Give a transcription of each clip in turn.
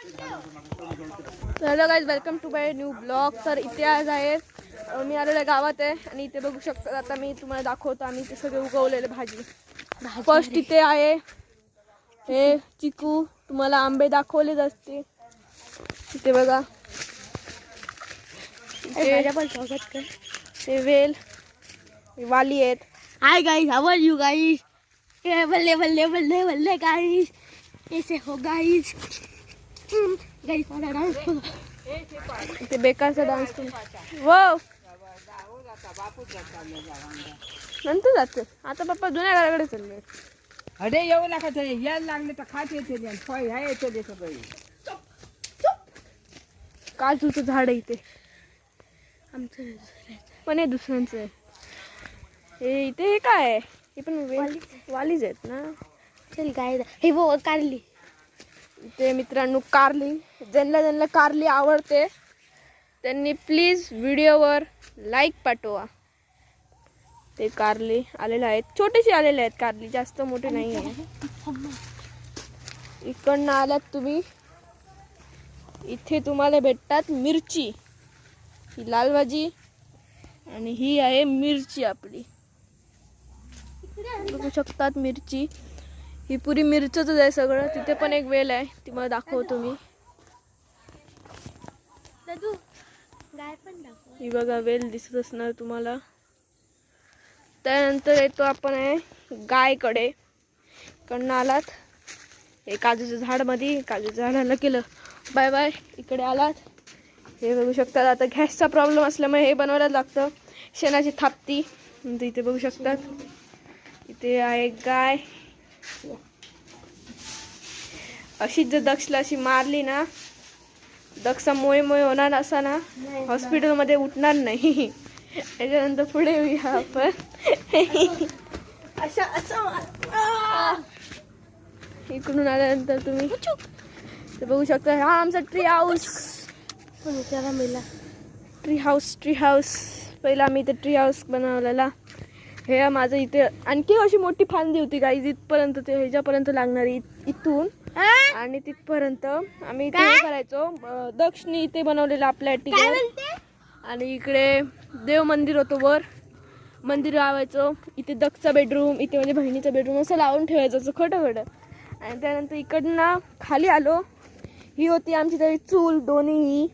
Hello guys, welcome to my new blog. तर इथे आज आहे मी आलेल्या गावात आहे आणि इथे बघू शकता. आता मी तुम्हाला दाखवतो आम्ही इथे सगळे उगवलेले भाजी. फर्स्ट इथे आहे हे चिकू. तुम्हाला आंबे दाखवलेच असते. इथे बघा, ते वेल वाली आहेत. Hi guys, how are you guys? ये बल्ले बल्ले बल्ले बल्ले गाइस, कैसे हो गाइस? गाइस माझा डान्स इथे बेकारचा डान्स वो नंतर जाते. आता पप्पा जुन्या घराकडे चालले. अरे येऊ नका, ते यायला लागले तर खात येते फळ ह्या येते ते सगळे. काजूचं झाड आहे इथे, आमचं पण हे दुसऱ्यांचं आहे. हे इथे हे काय आहे? हे पण वालीच आहेत ना. चल गाइस, हे वो कारली. इथे मित्रांनो कारली, ज्यांना कारली आवडते त्यांनी प्लीज व्हिडिओवर लाईक पाठवा. ते कारली आलेले आहेत, छोटेसे आलेले आहेत कारली, जास्त मोठे नाही आहे. इकडनं आल्यात तुम्ही, इथे तुम्हाला भेटतात मिरची. ही लाल भाजी आणि ही आहे मिरची आपली. बघू शकतात मिरची, ही पुरी मिरचीच आहे सगळं. तिथे पण एक वेल आहे, ती मला दाखवतो मी. दादू गाय पण दाखव. ही बघा वेल दिसत असणार तुम्हाला. त्यानंतर येतो आपण आहे गायकडे. इकडनं आलात हे काजूच्या झाडमध्ये, काजूच्या झाडाला केलं बाय बाय. इकडे आलात, हे बघू शकतात. आता गॅसचा प्रॉब्लेम असल्यामुळे हे बनवायला लागतं. शेणाची थापती इथे बघू शकतात. इथे आहे गाय. अशीच जर दक्षला अशी मारली ना, दक्षा मोय मोय होणार असा ना, हॉस्पिटलमध्ये उठणार नाही. त्याच्यानंतर पुढे येऊया आपण. इकडून आल्यानंतर तुम्ही ते बघू शकता. हा आमचा ट्री हाऊस. ट्री हाऊस पहिला आम्ही इथे ट्री हाऊस बनवलेला. हे माझं इथे आणखी अशी मोठी फांदी होती गाईज, इथपर्यंत ते ह्याच्यापर्यंत लागणारी, इथून आणि तिथपर्यंत आम्ही इथे करायचो. दक्षिणी इथे बनवलेलं आपल्या ठिकाणी. आणि इकडे देव मंदिर होतं, वर मंदिर लावायचो. इथे दक्षचा बेडरूम, इथे म्हणजे बहिणीचा बेडरूम असं लावून ठेवायचं असं खटं. आणि त्यानंतर इकडनं खाली आलो. ही होती आमची तरी चूल दोन्ही.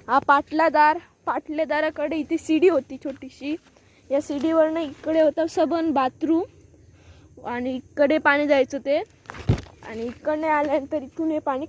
हा पाटलेदाराकडे इथे सीडी होती छोटीशी. या सीडीवरनं इकडे होता सबन बाथरूम आणि इकडे पाणी जायचं ते. आणि इकडे आल्यानंतर इथून हे पाणी